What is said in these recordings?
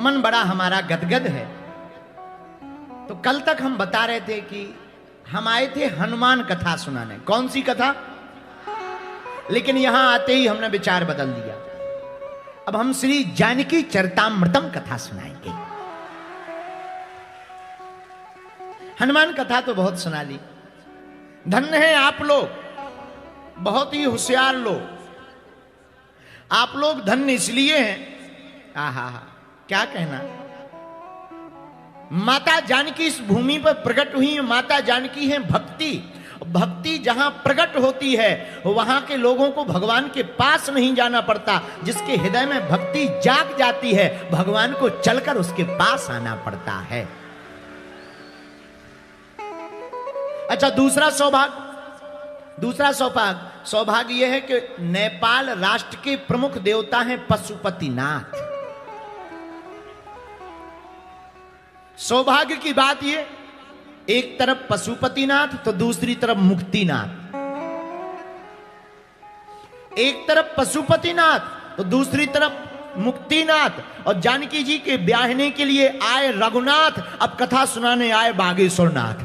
मन बड़ा हमारा गदगद है। तो कल तक हम बता रहे थे कि हम आए थे हनुमान कथा सुनाने। कौन सी कथा? लेकिन यहां आते ही हमने विचार बदल दिया। अब हम श्री जानकी चरितामृतम कथा सुनाएंगे। हनुमान कथा तो बहुत सुना ली। धन्य है आप लोग, बहुत ही होशियार लोग। आप लोग धन्य इसलिए हैं, आहा क्या कहना। माता जानकी इस भूमि पर प्रकट हुई। माता जानकी है भक्ति। भक्ति जहां प्रकट होती है वहां के लोगों को भगवान के पास नहीं जाना पड़ता। जिसके हृदय में भक्ति जाग जाती है भगवान को चलकर उसके पास आना पड़ता है। अच्छा, दूसरा सौभाग्य यह है कि नेपाल राष्ट्र के प्रमुख देवता हैं पशुपतिनाथ। सौभाग्य की बात यह, एक तरफ पशुपतिनाथ तो दूसरी तरफ मुक्तिनाथ। एक तरफ पशुपतिनाथ तो दूसरी तरफ मुक्तिनाथ। और जानकी जी के ब्याहने के लिए आए रघुनाथ, अब कथा सुनाने आए बागेश्वरनाथ।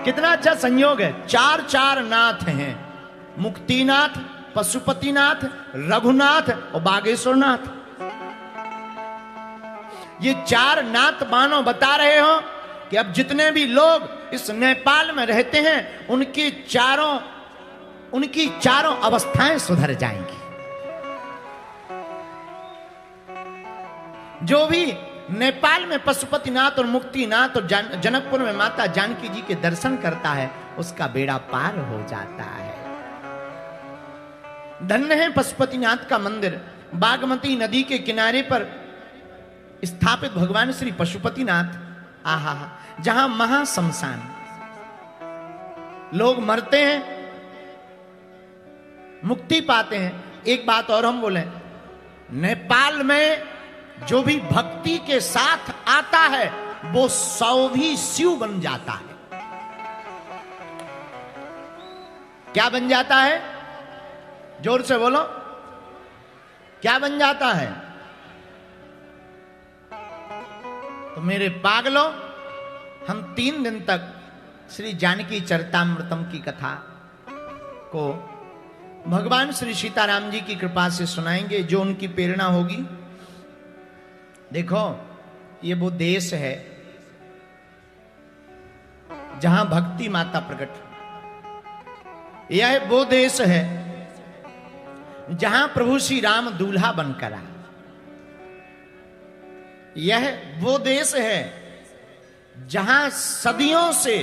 कितना अच्छा संयोग है। चार नाथ हैं, मुक्तिनाथ, पशुपतिनाथ, रघुनाथ और बागेश्वरनाथ। ये चार नाथ मानो बता रहे हो कि अब जितने भी लोग इस नेपाल में रहते हैं उनकी चारों अवस्थाएं सुधर जाएंगी। जो भी नेपाल में पशुपतिनाथ और मुक्तिनाथ और जनकपुर में माता जानकी जी के दर्शन करता है उसका बेड़ा पार हो जाता है। धन्य है पशुपतिनाथ का मंदिर। बागमती नदी के किनारे पर स्थापित भगवान श्री पशुपतिनाथ। आहा, जहां महाशमशान, लोग मरते हैं मुक्ति पाते हैं। एक बात और हम बोलें, नेपाल में जो भी भक्ति के साथ आता है वो 100 भी शिव बन जाता है। क्या बन जाता है? जोर से बोलो, क्या बन जाता है? तो मेरे पागलों, हम 3 दिन तक श्री जानकी चरितामृतम की कथा को भगवान श्री सीताराम जी की कृपा से सुनाएंगे, जो उनकी प्रेरणा होगी। देखो, ये वो देश है जहां भक्ति माता प्रकट। यह वो देश है जहां प्रभु श्री राम दूल्हा बनकर आए। यह वो देश है जहां सदियों से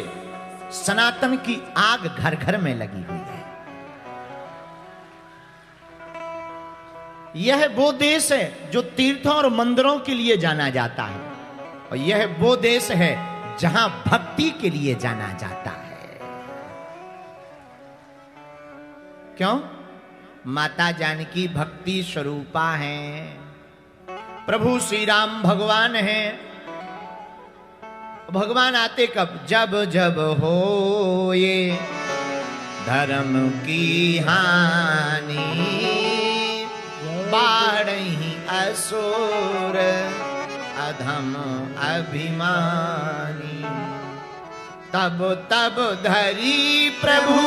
सनातन की आग घर घर में लगी हुई है। यह वो देश है जो तीर्थों और मंदिरों के लिए जाना जाता है। और यह वो देश है जहां भक्ति के लिए जाना जाता है। क्यों? माता जानकी भक्ति स्वरूपा हैं, प्रभु श्री राम भगवान हैं। भगवान आते कब? जब जब हो ये धर्म की हानि, बाढ़ही असुर अधम अभिमानी। तब तब धरी प्रभु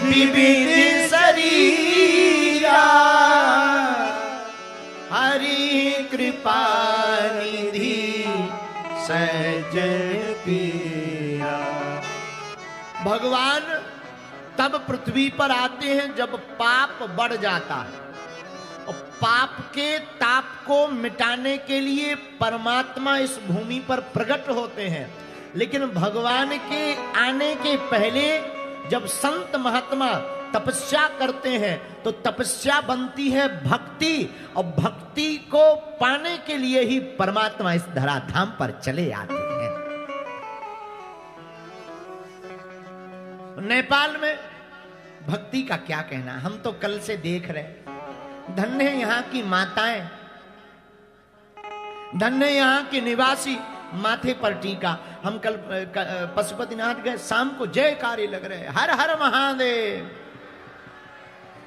विविध शरीरा, हरि कृपा निधि सजन पीरा। भगवान तब पृथ्वी पर आते हैं जब पाप बढ़ जाता है। और पाप के ताप को मिटाने के लिए परमात्मा इस भूमि पर प्रकट होते हैं। लेकिन भगवान के आने के पहले जब संत महात्मा तपस्या करते हैं तो तपस्या बनती है भक्ति। और भक्ति को पाने के लिए ही परमात्मा इस धराधाम पर चले आते हैं। नेपाल में भक्ति का क्या कहना, हम तो कल से देख रहे। धन्य है यहाँ की माताएं, धन्य है यहाँ के निवासी। माथे पर टीका। हम कल पशुपतिनाथ गए, शाम को जयकारे लग रहे, हर हर महादेव।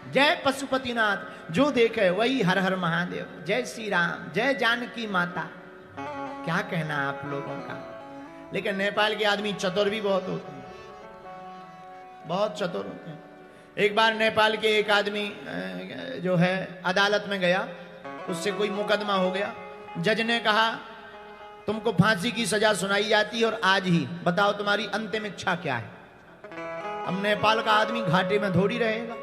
जय पशुपतिनाथ, जो देखे वही हर हर महादेव, जय श्री राम, जय जानकी माता। क्या कहना आप लोगों का। लेकिन नेपाल के आदमी चतुर भी बहुत होते हैं, बहुत चतुर होते हैं। एक बार नेपाल के एक आदमी जो है अदालत में गया, उससे कोई मुकदमा हो गया। जज ने कहा तुमको फांसी की सजा सुनाई जाती है और आज ही, बताओ तुम्हारी अंतिम इच्छा क्या है। अब नेपाल का आदमी घाटे में थोड़ी रहेगा,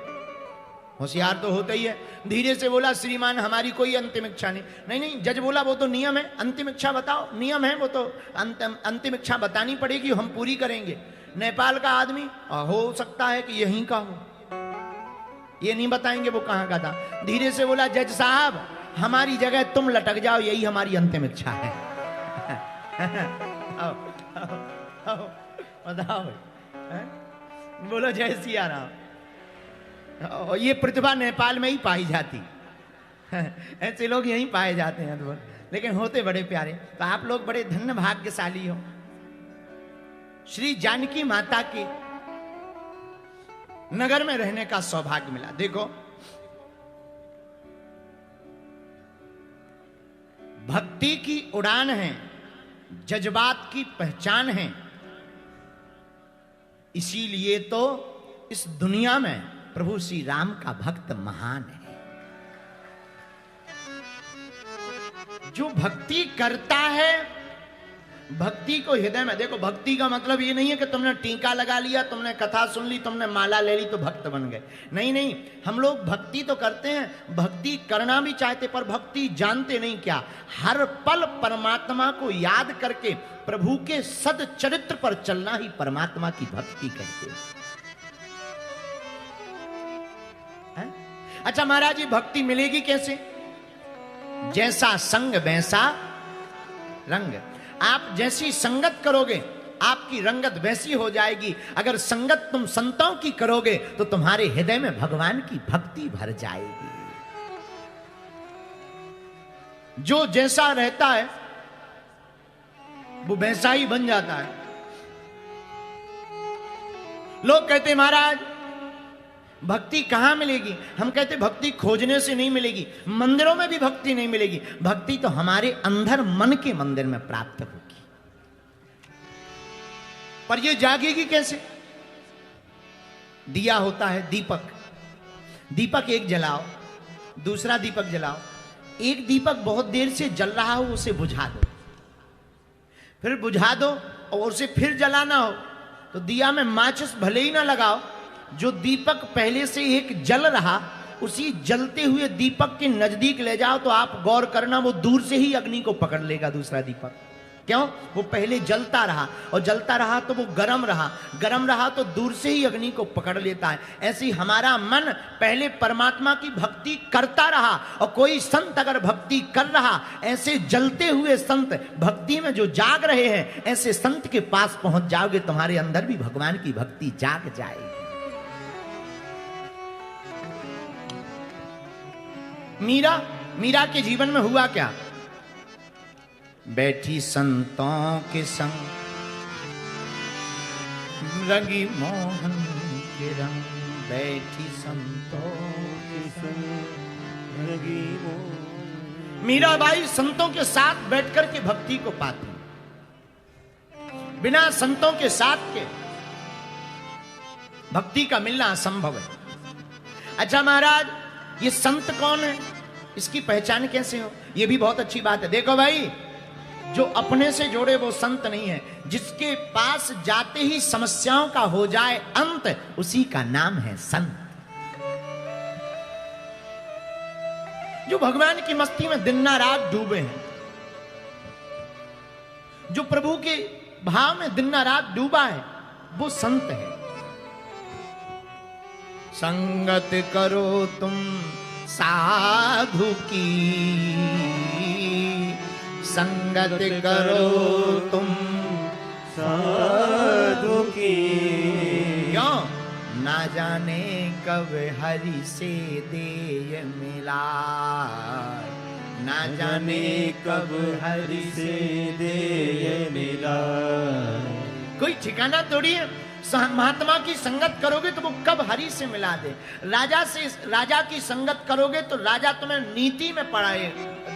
होशियार तो होता ही है। धीरे से बोला श्रीमान हमारी कोई अंतिम इच्छा नहीं। नहीं नहीं, जज बोला वो तो नियम है, अंतिम इच्छा बताओ। नियम है वो तो, अंतिम इच्छा बतानी पड़ेगी, हम पूरी करेंगे। नेपाल का आदमी हो सकता है कि यहीं का हो, ये नहीं बताएंगे वो कहां का था। धीरे से बोला जज साहब हमारी जगह तुम लटक जाओ, यही हमारी अंतिम इच्छा है। बताओ, बोलो जय सिया राम। और ये प्रतिभा नेपाल में ही पाई जाती, ऐसे लोग यहीं पाए जाते हैं तो, लेकिन होते बड़े प्यारे। तो आप लोग बड़े धन्य भाग्यशाली हो। श्री जानकी माता के नगर में रहने का सौभाग्य मिला। देखो भक्ति की उड़ान है, जज्बात की पहचान है, इसीलिए तो इस दुनिया में प्रभु श्री राम का भक्त महान है। जो भक्ति करता है, भक्ति को हृदय में, देखो भक्ति का मतलब ये नहीं है कि तुमने टीका लगा लिया, तुमने कथा सुन ली, तुमने माला ले ली तो भक्त बन गए। नहीं नहीं, हम लोग भक्ति तो करते हैं, भक्ति करना भी चाहते, पर भक्ति जानते नहीं क्या। हर पल परमात्मा को याद करके प्रभु के सद चरित्र पर चलना ही परमात्मा की भक्ति कहते हैं। अच्छा महाराज जी भक्ति मिलेगी कैसे। जैसा संग वैसा रंग। आप जैसी संगत करोगे आपकी रंगत वैसी हो जाएगी। अगर संगत तुम संतों की करोगे तो तुम्हारे हृदय में भगवान की भक्ति भर जाएगी। जो जैसा रहता है वो वैसा ही बन जाता है। लोग कहते महाराज भक्ति कहां मिलेगी। हम कहते भक्ति खोजने से नहीं मिलेगी, मंदिरों में भी भक्ति नहीं मिलेगी। भक्ति तो हमारे अंदर मन के मंदिर में प्राप्त होगी। पर ये जागेगी कैसे। दिया होता है दीपक, दीपक एक जलाओ, दूसरा दीपक जलाओ। एक दीपक बहुत देर से जल रहा हो उसे बुझा दो, फिर बुझा दो और उसे फिर जलाना हो तो दिया में माचिस भले ही ना लगाओ, जो दीपक पहले से एक जल रहा उसी जलते हुए दीपक के नजदीक ले जाओ तो आप गौर करना वो दूर से ही अग्नि को पकड़ लेगा दूसरा दीपक। क्यों, वो पहले जलता रहा और जलता रहा तो वो गर्म रहा, गर्म रहा तो दूर से ही अग्नि को पकड़ लेता है। ऐसे ही हमारा मन पहले परमात्मा की भक्ति करता रहा और कोई संत अगर भक्ति कर रहा, ऐसे जलते हुए संत भक्ति में जो जाग रहे हैं, ऐसे संत के पास पहुंच जाओगे तुम्हारे अंदर भी भगवान की भक्ति जाग जाएगी। मीरा के जीवन में हुआ क्या। बैठी संतों के संग रंगी मोहन के रंग, बैठी संतों के संग रंगी मोहन। मीराबाई संतों के साथ बैठकर के भक्ति को पाती, बिना संतों के साथ के भक्ति का मिलना असंभव है। अच्छा महाराज ये संत कौन है, इसकी पहचान कैसे हो, ये भी बहुत अच्छी बात है। देखो भाई जो अपने से जोड़े वो संत नहीं है, जिसके पास जाते ही समस्याओं का हो जाए अंत, उसी का नाम है संत। जो भगवान की मस्ती में दिन ना रात डूबे हैं, जो प्रभु के भाव में दिन ना रात डूबा है, वो संत है। संगत करो तुम साधु की, संगत करो तुम साधु की। क्यों, ना जाने कब हरि से देय मिला, ना जाने कब हरि से देय मिला। कोई ठिकाना थोड़ी है। महात्मा की संगत करोगे तो वो कब हरि से मिला दे। राजा की संगत करोगे तो राजा तुम्हें नीति में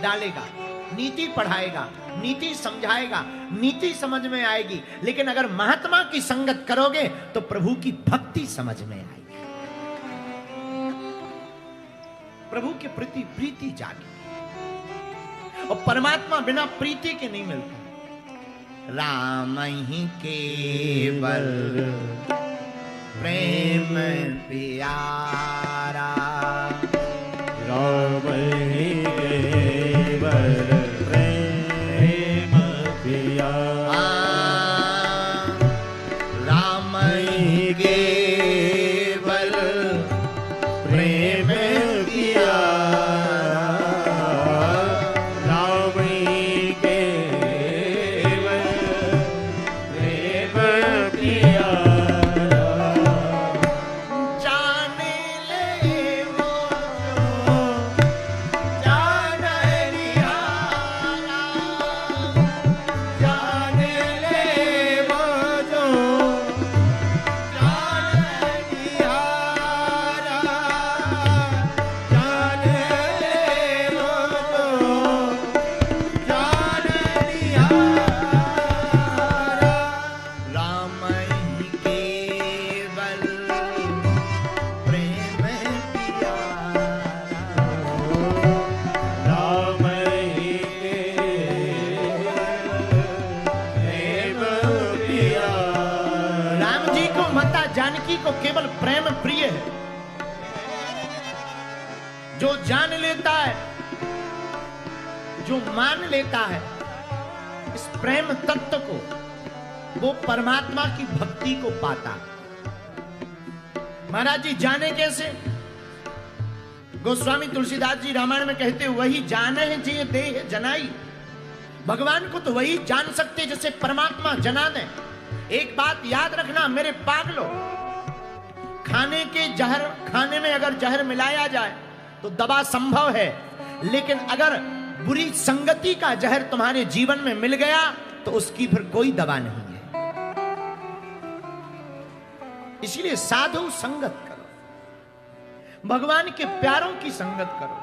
डालेगा, नीति पढ़ाएगा, नीति समझाएगा, नीति समझ में आएगी। लेकिन अगर महात्मा की संगत करोगे तो प्रभु की भक्ति समझ में आएगी, प्रभु के प्रति प्रीति जागी। और परमात्मा बिना प्रीति के नहीं मिलता। राम ही केवल प्रेम प्यारा, राम ही केवल प्रेम प्यारा, राम ही केवल प्रेम को केवल प्रेम प्रिय है। जो जान लेता है, जो मान लेता है इस प्रेम तत्व को, वो परमात्मा की भक्ति को पाता। महाराज जी जाने कैसे? गोस्वामी तुलसीदास जी रामायण में कहते हैं, वही जाने हैं जे देह जनाई। भगवान को तो वही जान सकते जैसे परमात्मा जना दे। एक बात याद रखना मेरे पागलो, खाने में अगर जहर मिलाया जाए तो दवा संभव है, लेकिन अगर बुरी संगति का जहर तुम्हारे जीवन में मिल गया तो उसकी फिर कोई दवा नहीं है। इसलिए साधु संगत करो, भगवान के प्यारों की संगत करो।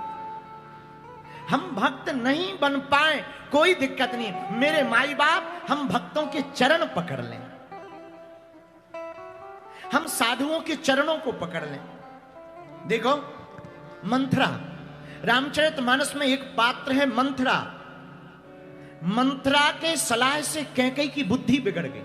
हम भक्त नहीं बन पाए कोई दिक्कत नहीं, मेरे माई बाप हम भक्तों के चरण पकड़ लें, हम साधुओं के चरणों को पकड़ लें। देखो मंथरा, रामचरितमानस में एक पात्र है मंथरा। मंथरा के सलाह से कैकेयी की बुद्धि बिगड़ गई।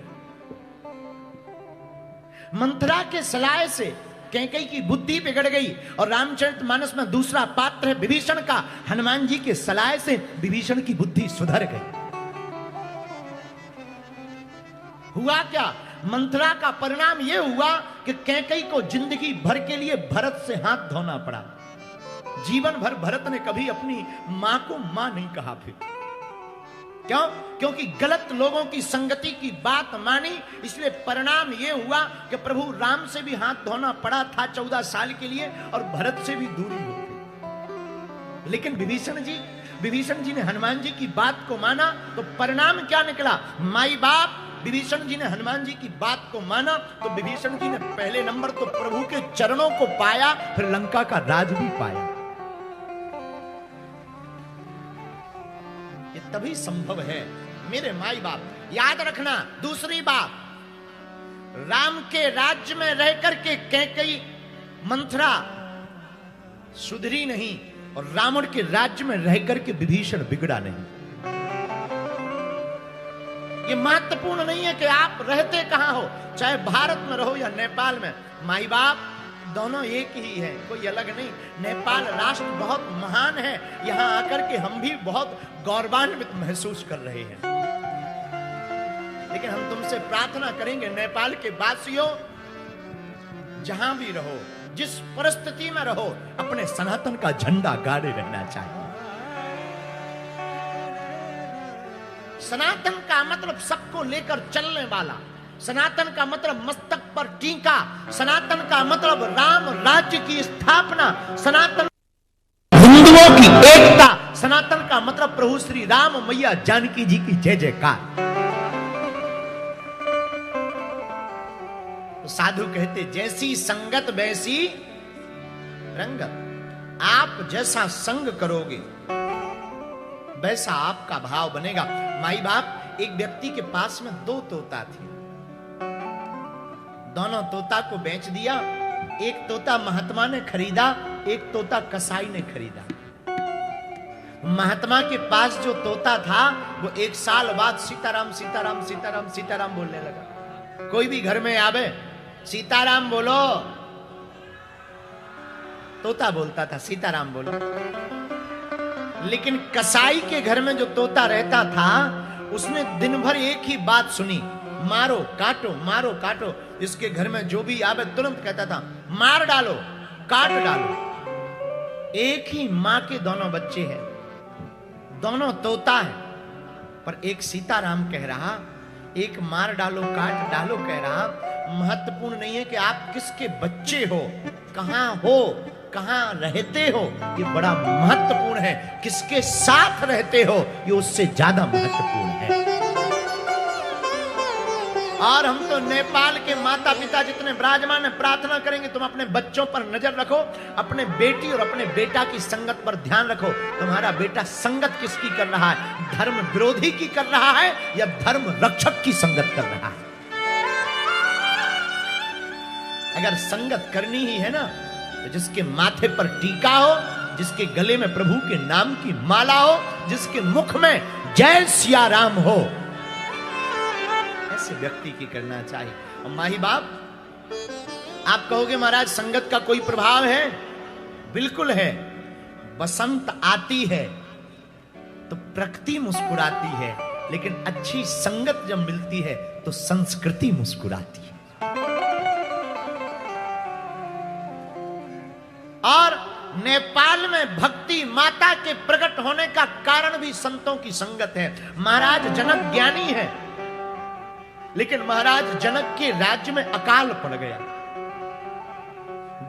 मंथरा के सलाह से कैकेयी की बुद्धि बिगड़ गई। और रामचरितमानस में दूसरा पात्र है विभीषण का। हनुमान जी के सलाह से विभीषण की बुद्धि सुधर गई। हुआ क्या? मंथरा का परिणाम यह हुआ कि कैकेयी को जिंदगी भर के लिए भरत से हाथ धोना पड़ा। जीवन भर भरत ने कभी अपनी मां को मां नहीं कहा। फिर क्यों? क्योंकि गलत लोगों की संगति की बात मानी। इसलिए परिणाम यह हुआ कि प्रभु राम से भी हाथ धोना पड़ा था 14 साल के लिए, और भरत से भी दूरी हो गई। लेकिन विभीषण जी ने हनुमान जी की बात को माना तो परिणाम क्या निकला? माई बाप विभीषण जी ने हनुमान जी की बात को माना तो विभीषण जी ने पहले नंबर तो प्रभु के चरणों को पाया, फिर लंका का राज भी पाया। ये तभी संभव है मेरे माई बाप। याद रखना दूसरी बात, राम के राज्य में रह करके कैकेयी मंथरा सुधरी नहीं, और रावण के राज्य में रह करके विभीषण बिगड़ा नहीं। ये महत्वपूर्ण नहीं है कि आप रहते कहां हो, चाहे भारत में रहो या नेपाल में, माई बाप दोनों एक ही है, कोई अलग नहीं। नेपाल राष्ट्र बहुत महान है, यहां आकर के हम भी बहुत गौरवान्वित महसूस कर रहे हैं। लेकिन हम तुमसे प्रार्थना करेंगे, नेपाल के वासियों, जहां भी रहो, जिस परिस्थिति में रहो, अपने सनातन का झंडा गाड़े रहना चाहिए। सनातन का मतलब सबको लेकर चलने वाला, सनातन का मतलब मस्तक पर टीका, सनातन का मतलब राम राज्य की स्थापना, सनातन हिंदुओं की एकता, सनातन का मतलब प्रभु श्री राम मैया जानकी जी की जय जयकार। साधु कहते जैसी संगत वैसी रंगत। आप जैसा संग करोगे वैसा आपका भाव बनेगा। माई बाप, एक व्यक्ति के पास में 2 तोता थे। दोनों तोता को बेच दिया। एक तोता महात्मा ने खरीदा, एक तोता कसाई ने खरीदा। महात्मा के पास जो तोता था वो 1 साल बाद सीताराम सीताराम सीताराम सीताराम बोलने लगा। कोई भी घर में आवे, सीताराम बोलो, तोता बोलता था सीताराम बोलो। लेकिन कसाई के घर में जो तोता रहता था उसने दिन भर एक ही बात सुनी, मारो काटो मारो काटो। इसके घर में जो भी आवे तुरंत कहता था मार डालो काट डालो। एक ही मां के दोनों बच्चे हैं, दोनों तोता है, पर एक सीताराम कह रहा, एक मार डालो काट डालो कह रहा। महत्वपूर्ण नहीं है कि आप किसके बच्चे हो, कहां हो, कहां रहते हो, ये बड़ा महत्वपूर्ण है। किसके साथ रहते हो ये उससे ज्यादा महत्वपूर्ण है। और हम तो नेपाल के माता पिता जितने विराजमान है, प्रार्थना करेंगे तुम अपने बच्चों पर नजर रखो, अपने बेटी और अपने बेटा की संगत पर ध्यान रखो। तुम्हारा बेटा संगत किसकी कर रहा है, धर्म विरोधी की कर रहा है या धर्म रक्षक की संगत कर रहा है। अगर संगत करनी ही है ना तो जिसके माथे पर टीका हो, जिसके गले में प्रभु के नाम की माला हो, जिसके मुख में जय सिया राम हो, ऐसे व्यक्ति की करना चाहिए। और माही बाप, आप कहोगे महाराज संगत का कोई प्रभाव है? बिल्कुल है। बसंत आती है तो प्रकृति मुस्कुराती है, लेकिन अच्छी संगत जब मिलती है तो संस्कृति मुस्कुराती है। और नेपाल में भक्ति माता के प्रकट होने का कारण भी संतों की संगत है। महाराज जनक ज्ञानी है, लेकिन महाराज जनक के राज्य में अकाल पड़ गया।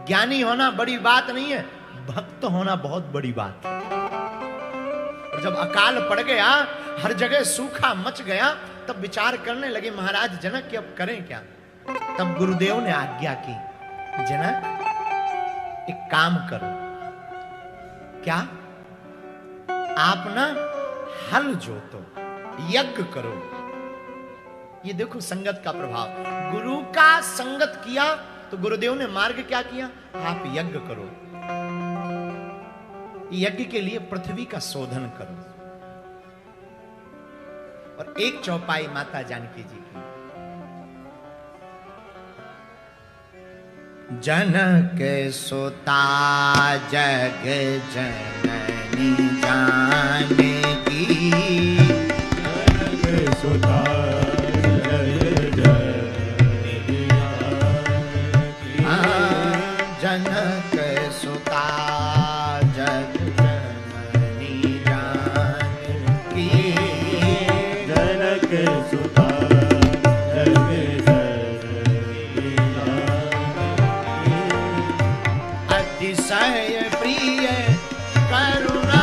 ज्ञानी होना बड़ी बात नहीं है, भक्त होना बहुत बड़ी बात है। और जब अकाल पड़ गया, हर जगह सूखा मच गया, तब विचार करने लगे महाराज जनक कि अब करें क्या। तब गुरुदेव ने आज्ञा की, जनक एक काम करो। क्या? आप ना हल जोतो, यज्ञ करो। ये देखो संगत का प्रभाव। गुरु का संगत किया तो गुरुदेव ने मार्ग क्या किया, आप यज्ञ करो। यज्ञ के लिए पृथ्वी का शोधन करो। और एक चौपाई माता जानकी जी की, जनक सुता जग जननी जानकी, जनक सुता जनक सुता जग जननी जानकी, जनक सुता जग जननी जानकी, अतिशय प्रिय करुणा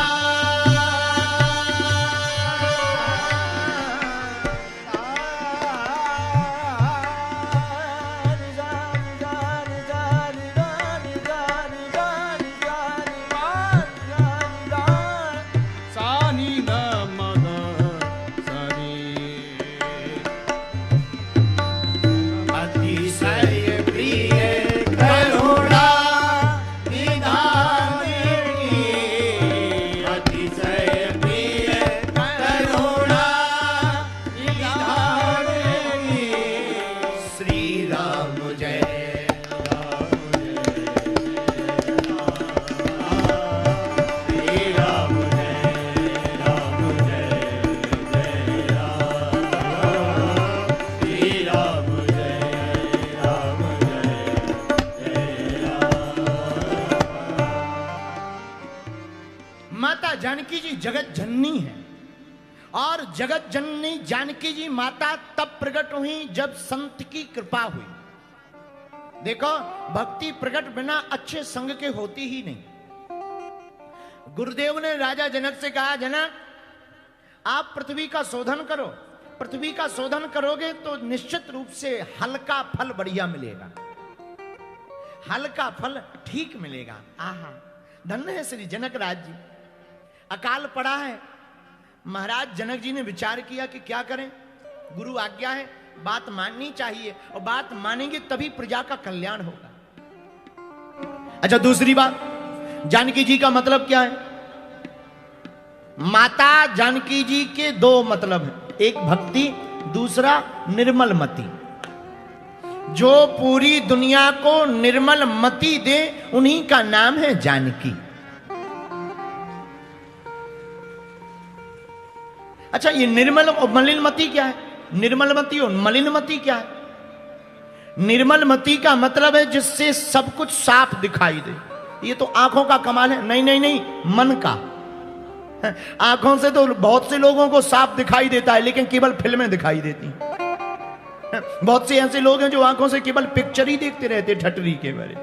जानकी जी जगत जननी है। और जगत जननी जानकी जी माता तब प्रकट हुई जब संत की कृपा हुई। देखो, भक्ति प्रकट बिना अच्छे संग के होती ही नहीं। गुरुदेव ने राजा जनक से कहा, जनक आप पृथ्वी का शोधन करो, पृथ्वी का शोधन करोगे तो निश्चित रूप से हल्का फल बढ़िया मिलेगा, हल्का फल ठीक मिलेगा। आहा, धन्य है श्री जनक राज जी। अकाल पड़ा है, महाराज जनक जी ने विचार किया कि क्या करें, गुरु आज्ञा है, बात माननी चाहिए, और बात मानेंगे तभी प्रजा का कल्याण होगा। अच्छा, दूसरी बात, जानकी जी का मतलब क्या है? माता जानकी जी के दो मतलब हैं, एक भक्ति, दूसरा निर्मल मति। जो पूरी दुनिया को निर्मल मति दे उन्हीं का नाम है जानकी। अच्छा, ये निर्मल और मलिन मति क्या है? निर्मल मति और मलिन मति क्या है? निर्मल मति का मतलब है जिससे सब कुछ साफ दिखाई दे। ये तो आंखों का कमाल है। नहीं नहीं नहीं, मन का। आंखों से तो बहुत से लोगों को साफ दिखाई देता है, लेकिन केवल फिल्में दिखाई देती हैं। बहुत से ऐसे लोग हैं जो आंखों से केवल पिक्चर ही देखते रहते, ठटरी के बारे।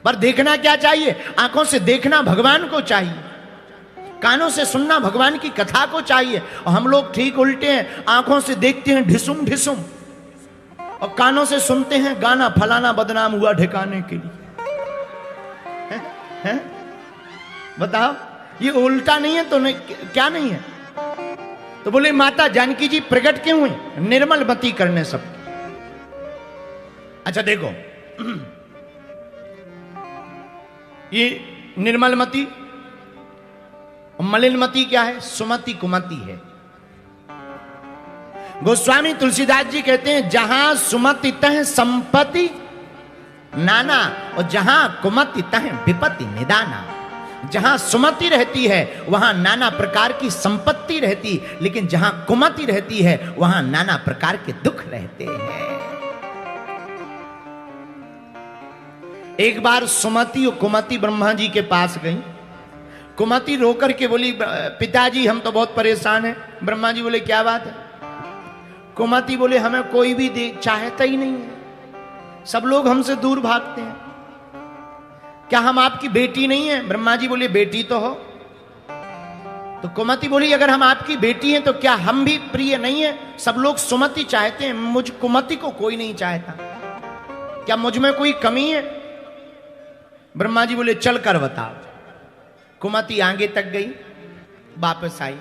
पर देखना क्या चाहिए? आंखों से देखना भगवान को चाहिए, कानों से सुनना भगवान की कथा को चाहिए। और हम लोग ठीक उल्टे हैं, आंखों से देखते हैं ढिसुम ढिसुम, और कानों से सुनते हैं गाना फलाना बदनाम हुआ ठिकाने के लिए। है? बताओ, ये उल्टा नहीं है तो नहीं, क्या नहीं है? तो बोले माता जानकी जी प्रकट क्यों हुई? निर्मल मति करने सब। अच्छा देखो, ये निर्मल मति, मलिन मति क्या है? सुमति कुमति है। गोस्वामी तुलसीदास जी कहते हैं, जहां सुमति तह संपत्ति नाना, और जहां कुमति तह विपत्ति निदाना। जहां सुमति रहती है वहां नाना प्रकार की संपत्ति रहती, लेकिन जहां कुमति रहती है वहां नाना प्रकार के दुख रहते हैं। एक बार सुमति और कुमति ब्रह्मा जी के पास गई। कुमति रोकर के बोली, पिताजी हम तो बहुत परेशान हैं। ब्रह्मा जी बोले, क्या बात है? कुमति बोले, हमें कोई भी चाहता ही नहीं है, सब लोग हमसे दूर भागते हैं। क्या हम आपकी बेटी नहीं है? ब्रह्मा जी बोले, बेटी तो हो। तो कुमति बोली, अगर हम आपकी बेटी हैं तो क्या हम भी प्रिय नहीं है? सब लोग सुमति चाहते हैं, मुझ कुमति को कोई नहीं चाहता। क्या मुझ में कोई कमी है? ब्रह्मा जी बोले, चल कर बताओ। कुमति आगे तक गई, वापस आई।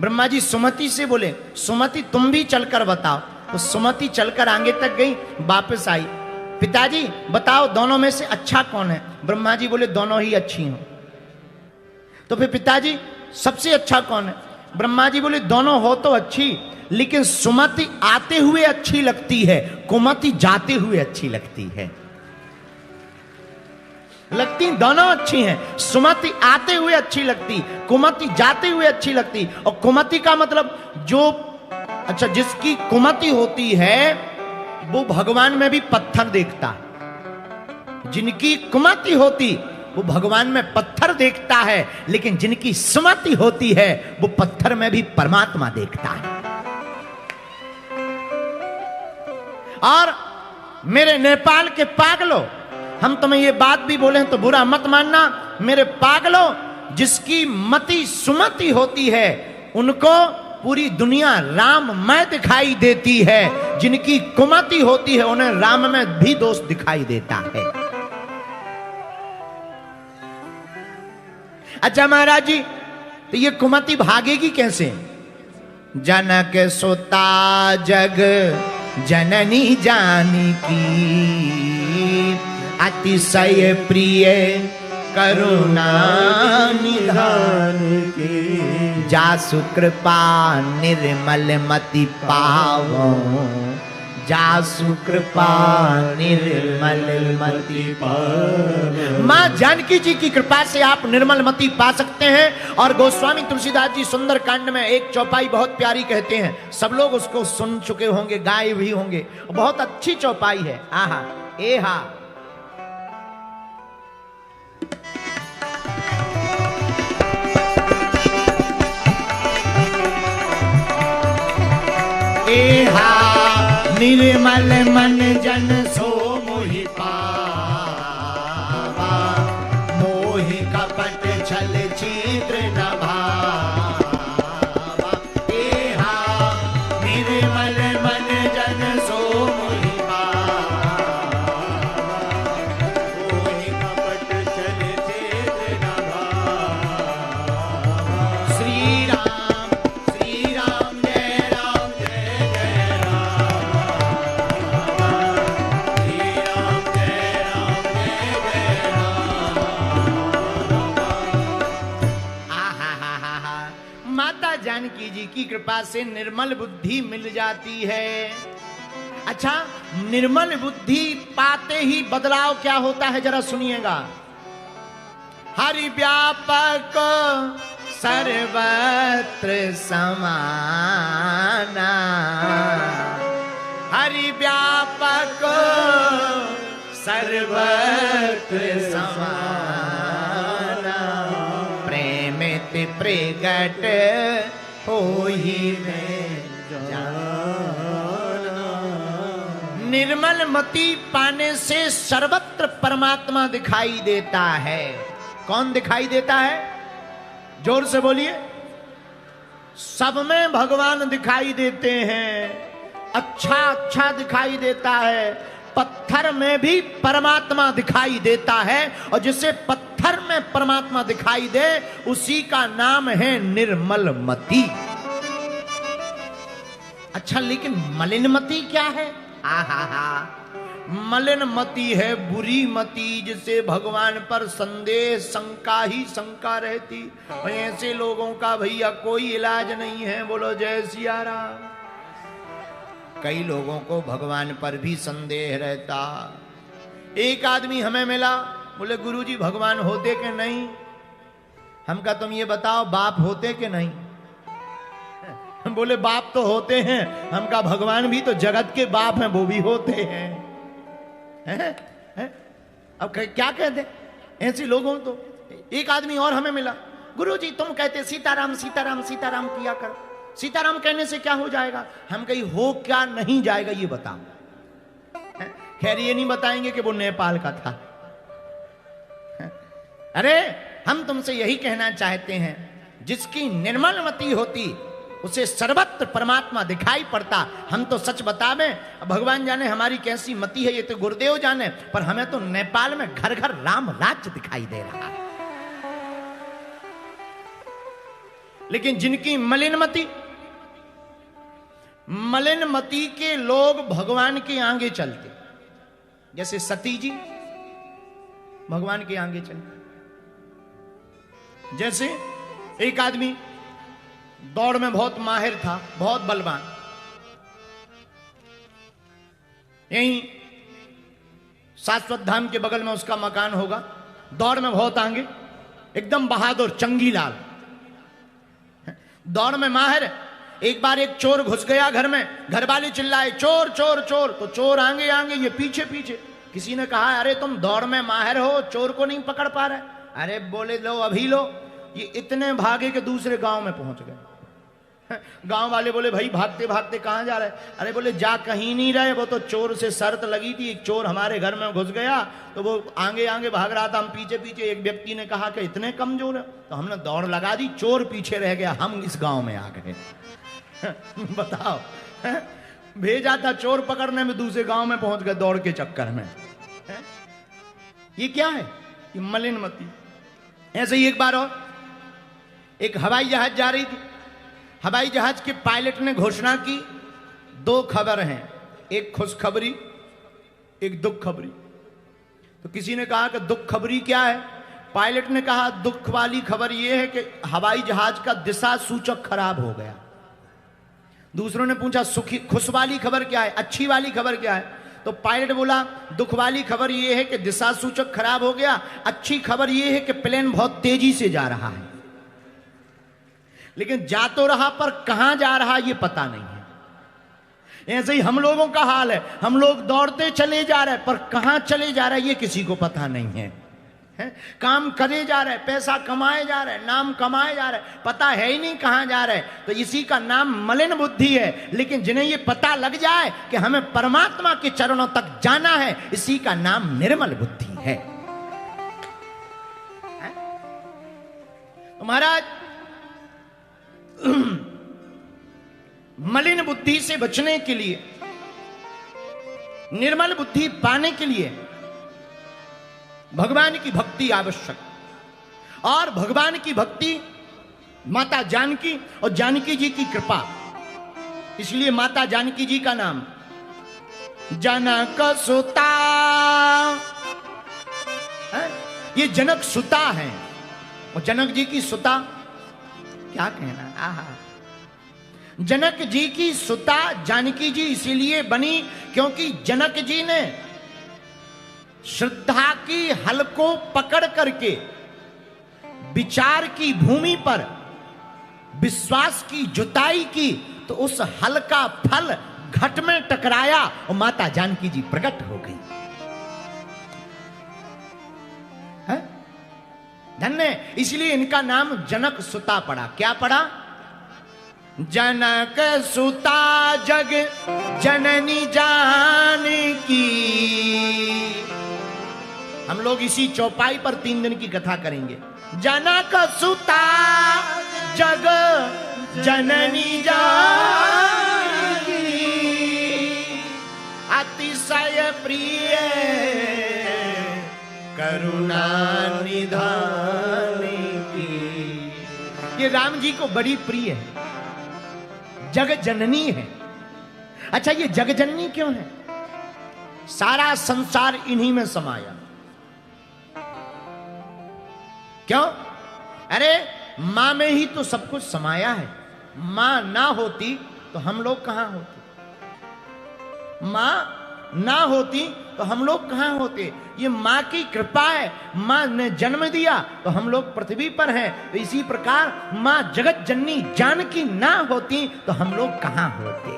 ब्रह्मा जी सुमति से बोले, सुमति तुम भी चलकर बताओ। तो सुमति चलकर आगे तक गई, वापस आई। पिताजी बताओ दोनों में से अच्छा कौन है? ब्रह्मा जी बोले, दोनों ही अच्छी हो। तो फिर पिताजी सबसे अच्छा कौन है? ब्रह्मा जी बोले, दोनों हो तो अच्छी, लेकिन सुमति आते हुए अच्छी लगती है, कुमति जाते हुए अच्छी लगती है। लगती दोनों अच्छी हैं, सुमति आते हुए अच्छी लगती, कुमति जाते हुए अच्छी लगती। और कुमति का मतलब जो, अच्छा, जिसकी कुमति होती है वो भगवान में भी पत्थर देखता है। जिनकी कुमति होती वो भगवान में पत्थर देखता है, लेकिन जिनकी सुमति होती है वो पत्थर में भी परमात्मा देखता है। और मेरे नेपाल के पागलों, हम तुम्हें ये बात भी बोले तो बुरा मत मानना, मेरे पागलों, जिसकी मति सुमति होती है उनको पूरी दुनिया राममय दिखाई देती है, जिनकी कुमति होती है उन्हें राम में भी दोष दिखाई देता है। अच्छा महाराज जी, तो ये कुमति भागेगी कैसे? जनक सुता जग जननी जानकी, अतिशय प्रिय करुणा निधान की, जासु कृपा निर्मल मति पावो, जासु कृपा निर्मल मति पावो। मां जानकी जी की कृपा से आप निर्मल मति पा सकते हैं। और गोस्वामी तुलसीदास जी सुंदर कांड में एक चौपाई बहुत प्यारी कहते हैं, सब लोग उसको सुन चुके होंगे, गाए भी होंगे, बहुत अच्छी चौपाई है। आहा ए हा, एहा निर्मल मन जन सो मोहि पावा, मोहि कपट छल छिद्र न भावा। एहा श्री राम जय राम जय जय राम, श्री राम जय राम। आहा, माता जानकी जी की कृपा से निर्मल बुद्धि मिल जाती है। अच्छा, निर्मल बुद्धि पाते ही बदलाव क्या होता है जरा सुनिएगा। हरि व्यापक सर्वत्र समाना, हरि व्यापक सर्वत्र समाना, प्रेमित प्रगट होई में जाना। निर्मल मति पाने से सर्वत्र परमात्मा दिखाई देता है। कौन दिखाई देता है? जोर से बोलिए। सब में भगवान दिखाई देते हैं। अच्छा अच्छा दिखाई देता है। पत्थर में भी परमात्मा दिखाई देता है, और जिसे पत्थर में परमात्मा दिखाई दे उसी का नाम है निर्मल मति। अच्छा, लेकिन मलिन मति क्या है? आहा, मलिन मति है बुरी मति, जिसे भगवान पर संदेह शंका ही शंका रहती। और ऐसे लोगों का भैया कोई इलाज नहीं है। बोलो जय सिया राम। कई लोगों को भगवान पर भी संदेह रहता। एक आदमी हमें मिला, बोले गुरुजी भगवान होते कि नहीं? हम कहा तुम ये बताओ बाप होते कि नहीं? बोले बाप तो होते हैं। हम कहा भगवान भी तो जगत के बाप हैं, वो भी होते हैं। अब क्या कहते ऐसे लोगों तो। एक आदमी और हमें मिला, गुरुजी तुम कहते सीताराम सीताराम सीताराम किया कर, सीताराम कहने से क्या हो जाएगा? हम कहीं हो क्या नहीं जाएगा ये बताओ। खैर ये नहीं बताएंगे कि वो नेपाल का था। अरे हम तुमसे यही कहना चाहते हैं, जिसकी निर्मल मति होती उसे सर्वत्र परमात्मा दिखाई पड़ता। हम तो सच बतावें, भगवान जाने हमारी कैसी मति है, ये तो गुरुदेव जाने, पर हमें तो नेपाल में घर घर राम राज्य दिखाई दे रहा है। लेकिन जिनकी मलिन मति के लोग भगवान के आगे चलते, जैसे सती जी भगवान के आगे चलते। जैसे एक आदमी दौड़ में बहुत माहिर था, बहुत बलवान, यहीं शाश्वत धाम के बगल में उसका मकान होगा। दौड़ में बहुत आगे, एकदम बहादुर चंगीलाल, दौड़ में माहिर। एक बार एक चोर घुस गया घर में, घर वाले चिल्लाए चोर चोर चोर, तो चोर आगे आगे ये पीछे पीछे। किसी ने कहा अरे तुम दौड़ में माहिर हो, चोर को नहीं पकड़ पा रहे? अरे बोले लो अभी लो। ये इतने भागे के दूसरे गांव में पहुंच गए। गांव वाले बोले भाई भागते भागते कहां जा रहे? अरे बोले जा कहीं नहीं रहे, वो तो चोर से शर्त लगी थी, एक चोर हमारे घर में घुस गया तो वो आगे आगे भाग रहा था, हम पीछे पीछे। एक व्यक्ति ने कहा कि इतने कमजोर है, तो हमने दौड़ लगा दी, चोर पीछे रह गया, हम इस गांव में आ गए। बताओ, भेजा था चोर पकड़ने में, दूसरे गांव में पहुंच गए दौड़ के चक्कर में। ये क्या है? ये मलिन मति। ऐसे ही एक बार और एक हवाई जहाज जा रही थी। हवाई जहाज के पायलट ने घोषणा की, दो खबर हैं, एक खुशखबरी एक दुख खबरी। तो किसी ने कहा कि दुख खबरी क्या है? पायलट ने कहा दुख वाली खबर यह है कि हवाई जहाज का दिशा सूचक खराब हो गया। दूसरों ने पूछा खुश वाली खबर क्या है, अच्छी वाली खबर क्या है? तो पायलट बोला दुख वाली खबर यह है कि दिशा सूचक खराब हो गया, अच्छी खबर यह है कि प्लेन बहुत तेजी से जा रहा है। लेकिन जा तो रहा पर कहां जा रहा ये पता नहीं है। ऐसे ही हम लोगों का हाल है, हम लोग दौड़ते चले जा रहे हैं पर कहां चले जा रहे हैं ये किसी को पता नहीं है। काम करे जा रहे, पैसा कमाए जा रहे, नाम कमाए जा रहे, पता है ही नहीं कहां जा रहे। तो इसी का नाम मलिन बुद्धि है। लेकिन जिन्हें ये पता लग जाए कि हमें परमात्मा के चरणों तक जाना है, इसी का नाम निर्मल बुद्धि है। तो महाराज, मलिन बुद्धि से बचने के लिए, निर्मल बुद्धि पाने के लिए भगवान की भक्ति आवश्यक। और भगवान की भक्ति माता जानकी और जानकी जी की कृपा, इसलिए माता जानकी जी का नाम जनक सुता है? ये जनक सुता है और जनक जी की सुता क्या कहना, आहा। जनक जी की सुता जानकी जी इसीलिए बनी क्योंकि जनक जी ने श्रद्धा की हल को पकड़ करके विचार की भूमि पर विश्वास की जुताई की, तो उस हल का फल घट में टकराया और माता जानकी जी प्रकट हो गई। है? धन्य, इसलिए इनका नाम जनक सुता पड़ा। क्या पड़ा? जनक सुता जग जननी जानकी। हम लोग इसी चौपाई पर 3 दिन की कथा करेंगे। जनक सुता जग जननी जानकी, अतिशय प्रिय करुणा निधान की। ये राम जी को बड़ी प्रिय है, जग जननी है। अच्छा, ये जग जननी क्यों है? सारा संसार इन्हीं में समाया। क्यों? अरे मां में ही तो सब कुछ समाया है। मां ना होती तो हम लोग कहां होते? मां ना होती तो हम लोग कहां होते? ये मां की कृपा है, मां ने जन्म दिया तो हम लोग पृथ्वी पर हैं। तो इसी प्रकार मां जगत जननी जानकी ना होती तो हम लोग कहां होते?